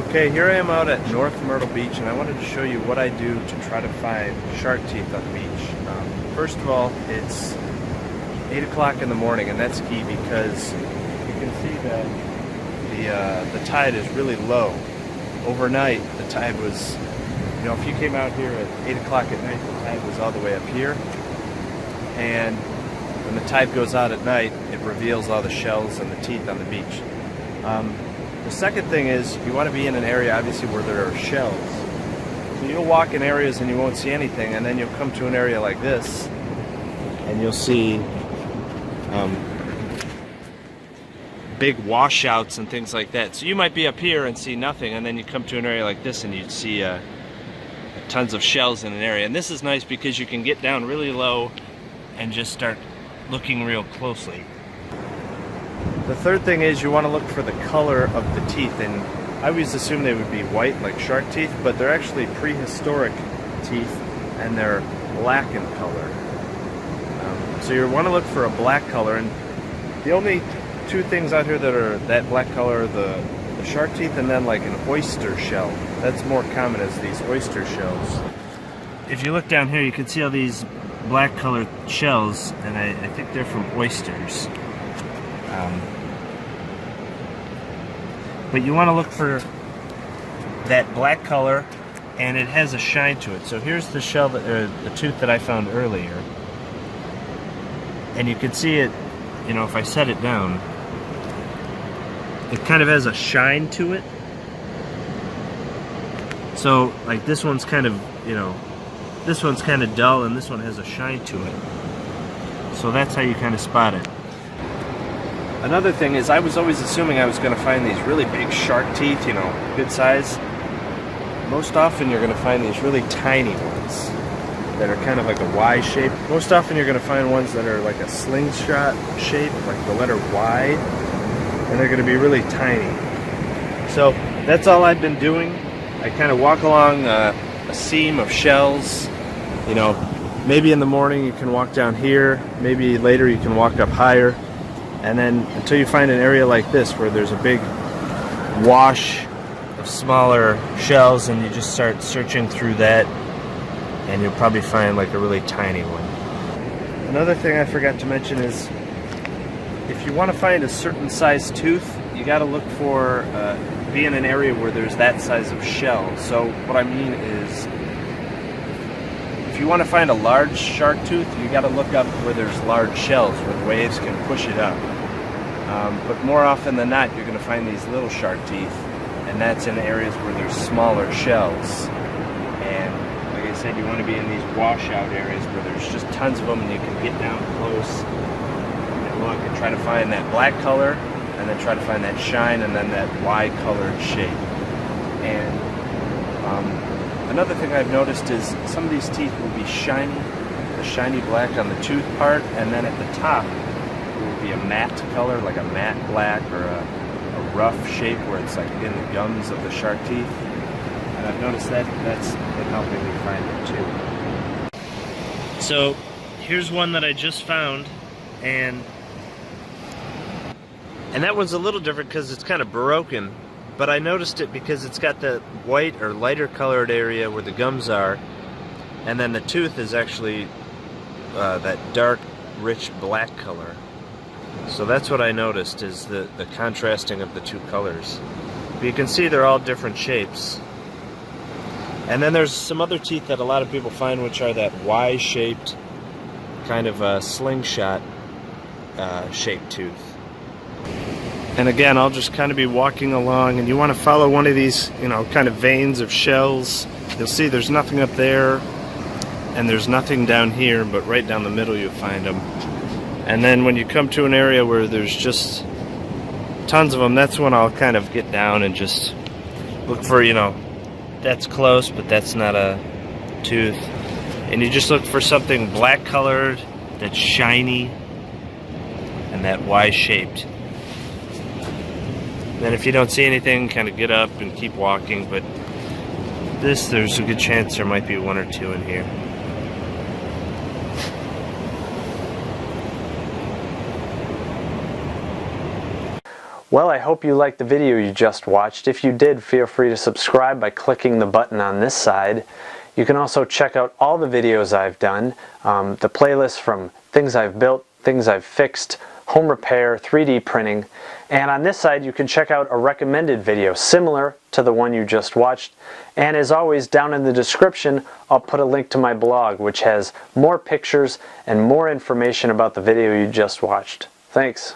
Okay, here I am out at North Myrtle Beach, and I wanted to show you what I do to try to find shark teeth on the beach. First of all, it's 8 o'clock in the morning, and that's key because you can see that the tide is really low. Overnight, the tide was, if you came out here at 8 o'clock at night, the tide was all the way up here. And when the tide goes out at night, it reveals all the shells and the teeth on the beach. The second thing is you want to be in an area obviously where there are shells. So you'll walk in areas and you won't see anything, and then you'll come to an area like this and you'll see big washouts and things like that. So you might be up here and see nothing, and then you come to an area like this and you'd see tons of shells in an area. And this is nice because you can get down really low and just start looking real closely. The third thing is you want to look for the color of the teeth, and I always assume they would be white like shark teeth, but they're actually prehistoric teeth and they're black in color. So you want to look for a black color, and the only two things out here that are that black color are the shark teeth and then like an oyster shell. That's more common as these oyster shells. If you look down here, you can see all these black colored shells, and I think they're from oysters. But you want to look for that black color, and it has a shine to it. So here's the shell, the tooth that I found earlier, and you can see it. If I set it down, it kind of has a shine to it. So like this one's kind of, this one's kind of dull, and this one has a shine to it. So that's how you kind of spot it. Another thing is I was always assuming I was going to find these really big shark teeth, good size. Most often you're going to find these really tiny ones that are kind of like a Y shape. Most often you're going to find ones that are like a slingshot shape, like the letter Y, and they're going to be really tiny. So that's all I've been doing. I kind of walk along a seam of shells. Maybe in the morning you can walk down here, maybe later you can walk up higher. And then until you find an area like this where there's a big wash of smaller shells, and you just start searching through that, and you'll probably find like a really tiny one. Another thing I forgot to mention is if you want to find a certain size tooth, you got to look for be in an area where there's that size of shell. So what I mean is, if you want to find a large shark tooth, you got to look up where there's large shells, where the waves can push it up. But more often than not, you're going to find these little shark teeth, and that's in areas where there's smaller shells. And like I said, you want to be in these washout areas where there's just tons of them, and you can get down close and look and try to find that black color, and then try to find that shine, and then that Y-colored shape. And another thing I've noticed is some of these teeth will be shiny, the shiny black on the tooth part, and then at the top it will be a matte color, like a matte black, or a rough shape where it's like in the gums of the shark teeth. And I've noticed that's been helping me find it too. So here's one that I just found, and that one's a little different because it's kind of broken. But I noticed it because it's got the white or lighter colored area where the gums are, and then the tooth is actually that dark, rich black color. So that's what I noticed, is the contrasting of the two colors. But you can see they're all different shapes. And then there's some other teeth that a lot of people find, which are that Y-shaped, kind of a slingshot shaped tooth. And again, I'll just kind of be walking along, and you want to follow one of these, kind of veins of shells. You'll see there's nothing up there, and there's nothing down here, but right down the middle you'll find them. And then when you come to an area where there's just tons of them, that's when I'll kind of get down and just look for, that's close, but that's not a tooth. And you just look for something black colored, that's shiny, and that Y-shaped. Then if you don't see anything, kind of get up and keep walking, but there's a good chance there might be one or two in here. Well, I hope you liked the video you just watched. If you did, feel free to subscribe by clicking the button on this side. You can also check out all the videos I've done, the playlist from things I've built, things I've fixed, home repair, 3D printing, and on this side you can check out a recommended video similar to the one you just watched. And as always, down in the description I'll put a link to my blog, which has more pictures and more information about the video you just watched. Thanks.